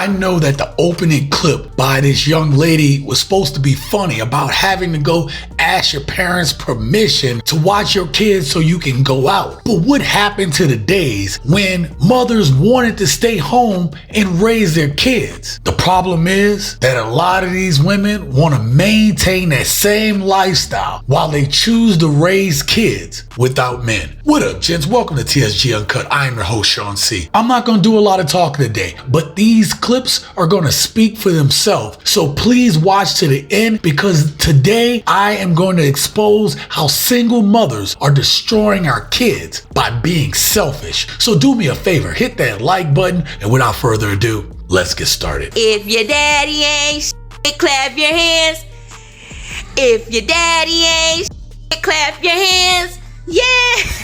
I know that the opening clip by this young lady was supposed to be funny about having to go ask your parents permission to watch your kids so you can go out. But what happened to the days when mothers wanted to stay home and raise their kids? The problem is that a lot of these women want to maintain that same lifestyle while they choose to raise kids without men. What up, gents? Welcome to TSG Uncut. I'm your host, Sean C. I'm not going to do a lot of talking today, but these clips are going to speak for themselves. So please watch to the end, because today I am going to expose how single mothers are destroying our kids by being selfish. So do me a favor, hit that like button, and without further ado, let's get started. If your daddy ain't shit, clap your hands. If your daddy ain't shit, clap your hands. Yeah.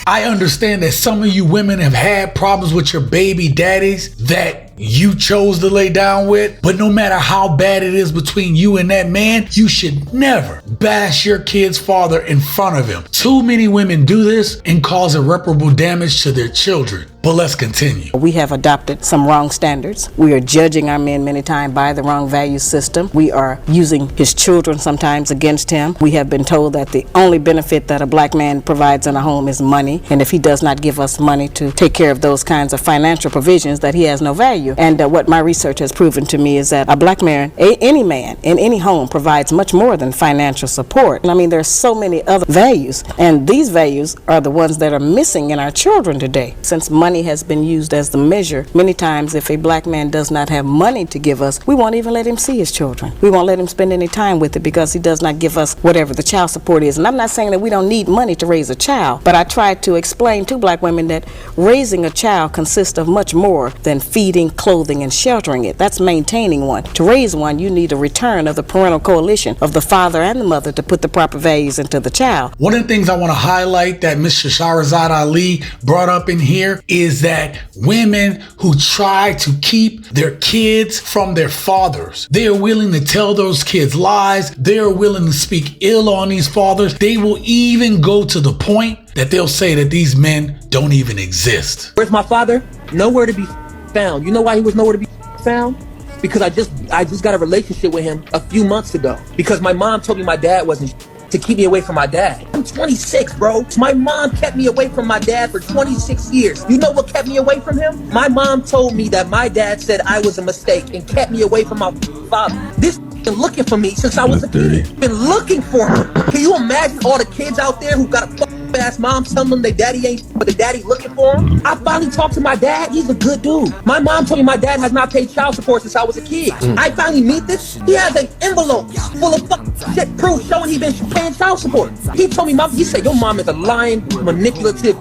I understand that some of you women have had problems with your baby daddies that you chose to lay down with, but no matter how bad it is between you and that man, you should never bash your kid's father in front of him. Too many women do this and cause irreparable damage to their children. But let's continue. We have adopted some wrong standards. We are judging our men many times by the wrong value system. We are using his children sometimes against him. We have been told that the only benefit that a black man provides in a home is money. And if he does not give us money to take care of those kinds of financial provisions, that he has no value. And what my research has proven to me is that a black man, any man in any home, provides much more than financial support. I mean, there's so many other values. And these values are the ones that are missing in our children today. Since money has been used as the measure, many times if a black man does not have money to give us, we won't even let him see his children. We won't let him spend any time with it because he does not give us whatever the child support is. And I'm not saying that we don't need money to raise a child, but I try to explain to black women that raising a child consists of much more than feeding, clothing, and sheltering it. That's maintaining one. To raise one, you need a return of the parental coalition of the father and the mother to put the proper values into the child. One of the things I want to highlight that Mr. Shahrazad Ali brought up in here is that women who try to keep their kids from their fathers, they are willing to tell those kids lies. They are willing to speak ill on these fathers. They will even go to the point that they'll say that these men don't even exist. Where's my father? Nowhere to be found. You know why he was nowhere to be found? Because I just got a relationship with him a few months ago. Because my mom told me my dad wasn't to keep me away from my dad. I'm 26, bro. My mom kept me away from my dad for 26 years. You know what kept me away from him? My mom told me that my dad said I was a mistake and kept me away from my father. This been looking for me since I was a kid. Been looking for me. Can you imagine all the kids out there who got a ass mom telling them their daddy ain't, but the daddy looking for him? I finally talked to my dad. He's a good dude. My mom told me my dad has not paid child support since I was a kid. I finally meet this. He has an envelope full of fucking shit proof showing he been paying child support. He told me, he said, your mom is a lying, manipulative.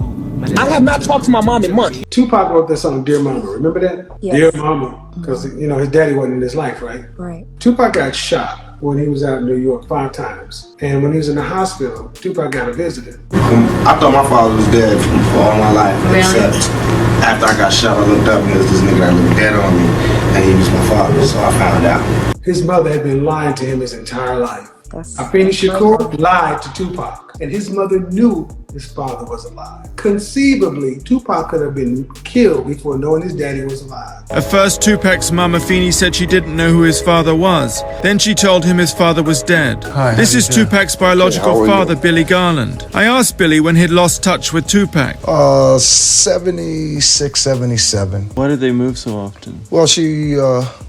I have not talked to my mom in months. Tupac wrote that song, Dear Mama. Remember that? Yes. Dear Mama. Because, his daddy wasn't in his life, right? Right. Tupac got shot when he was out in New York 5 times. And when he was in the hospital, Tupac got to visit him. I thought my father was dead for all my life. Really? Except after I got shot, I looked up and there was this nigga that looked dead on me. And he was my father, so I found out. His mother had been lying to him his entire life. That's Afeni Shakur lied to Tupac, and his mother knew his father was alive. Conceivably, Tupac could have been killed before knowing his daddy was alive. At first, Tupac's mum Afeni said she didn't know who his father was. Then she told him his father was dead. Hi, this is Tupac's biological father, Billy Garland. I asked Billy when he'd lost touch with Tupac. 76, 77. Why did they move so often? Well, she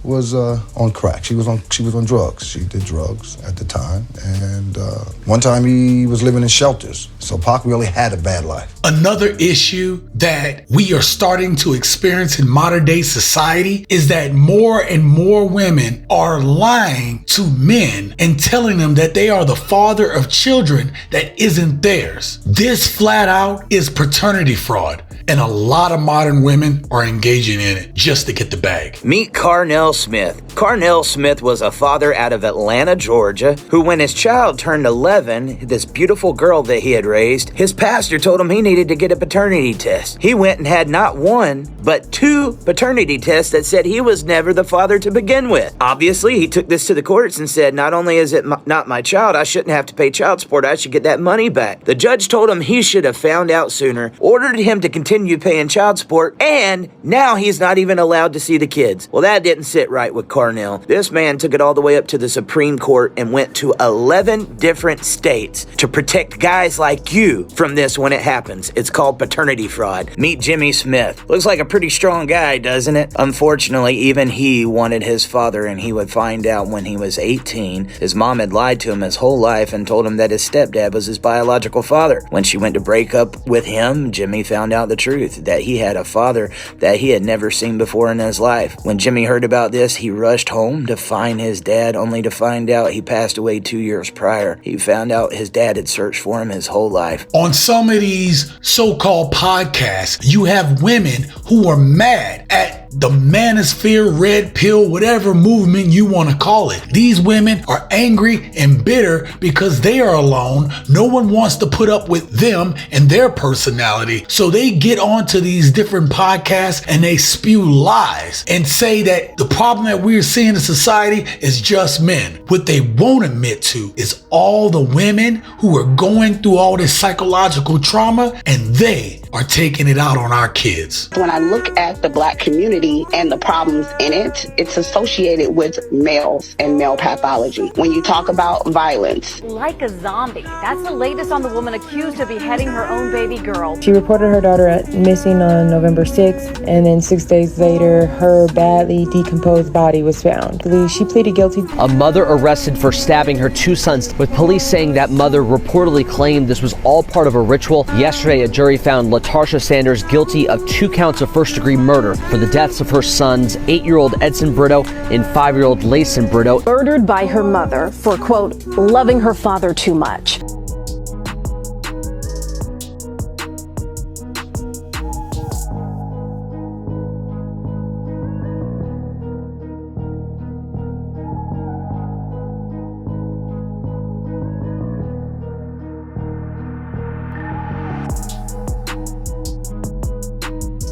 was on crack. She was on drugs. She did drugs at the time. And one time he was living in shelters. So Pac really had a bad life. Another issue that we are starting to experience in modern day society is that more and more women are lying to men and telling them that they are the father of children that isn't theirs. This flat out is paternity fraud. And a lot of modern women are engaging in it just to get the bag. Meet Carnell Smith. Carnell Smith was a father out of Atlanta, Georgia, who when his child turned 11, this beautiful girl that he had raised, his pastor told him he needed to get a paternity test. He went and had not one, but 2 paternity tests that said he was never the father to begin with. Obviously, he took this to the courts and said, not only is it not my child, I shouldn't have to pay child support, I should get that money back. The judge told him he should have found out sooner, ordered him to continue continue paying child support, and now he's not even allowed to see the kids. Well, that didn't sit right with Carnell. This man took it all the way up to the Supreme Court and went to 11 different states to protect guys like you from this when it happens. It's called paternity fraud. Meet Jimmy Smith. Looks like a pretty strong guy, doesn't it? Unfortunately, even he wanted his father, and he would find out when he was 18. His mom had lied to him his whole life and told him that his stepdad was his biological father. When she went to break up with him, Jimmy found out the truth, that he had a father that he had never seen before in his life. When Jimmy heard about this, he rushed home to find his dad, only to find out he passed away 2 years prior. He found out his dad had searched for him his whole life. On some of these so-called podcasts, you have women who are mad at the manosphere, red pill, whatever movement you want to call it. These women are angry and bitter because they are alone. No one wants to put up with them and their personality. So they get onto these different podcasts and they spew lies and say that the problem that we're seeing in society is just men. What they won't admit to is all the women who are going through all this psychological trauma, and they are taking it out on our kids. When I look at the Black community and the problems in it, it's associated with males and male pathology. When you talk about violence. Like a zombie. That's the latest on the woman accused of beheading her own baby girl. She reported her daughter missing on November 6th, and then 6 days later, her badly decomposed body was found. She pleaded guilty. A mother arrested for stabbing her 2 sons, with police saying that mother reportedly claimed this was all part of a ritual. Yesterday, a jury found LaTarsha Sanders guilty of 2 counts of first-degree murder for the deaths of her sons, 8-year-old Edson Brito and 5-year-old Layson Brito. Murdered by her mother for, quote, loving her father too much.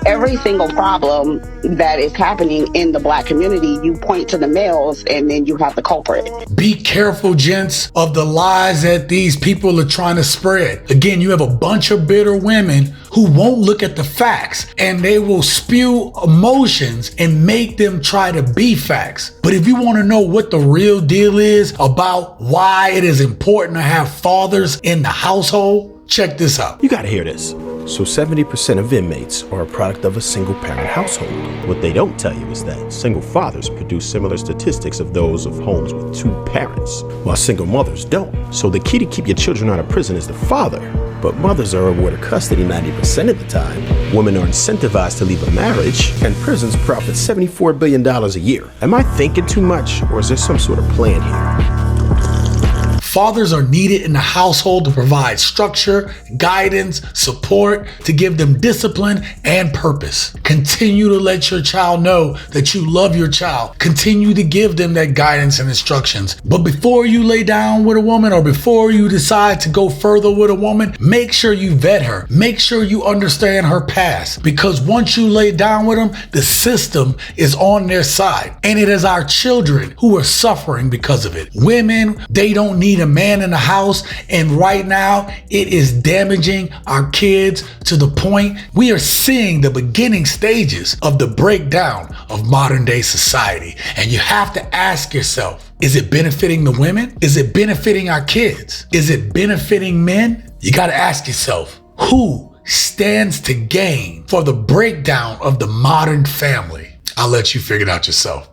Every single problem that is happening in the Black community, you point to the males and then you have the culprit. Be careful, gents, of the lies that these people are trying to spread. Again, you have a bunch of bitter women who won't look at the facts, and they will spew emotions and make them try to be facts. But if you want to know what the real deal is about why it is important to have fathers in the household, check this out. You gotta hear this. So 70% of inmates are a product of a single-parent household. What they don't tell you is that single fathers produce similar statistics of those of homes with 2 parents, while single mothers don't. So the key to keep your children out of prison is the father. But mothers are awarded custody 90% of the time. Women are incentivized to leave a marriage, and prisons profit $74 billion a year. Am I thinking too much, or is there some sort of plan here? Fathers are needed in the household to provide structure, guidance, support, to give them discipline and purpose. Continue to let your child know that you love your child. Continue to give them that guidance and instructions. But before you lay down with a woman, or before you decide to go further with a woman, make sure you vet her. Make sure you understand her past. Because once you lay down with them, the system is on their side. And it is our children who are suffering because of it. Women, they don't need a man in the house, and right now it is damaging our kids to the point we are seeing the beginning stages of the breakdown of modern day society. And you have to ask yourself, is it benefiting the women? Is it benefiting our kids? Is it benefiting men? You got to ask yourself, who stands to gain for the breakdown of the modern family? I'll let you figure it out yourself.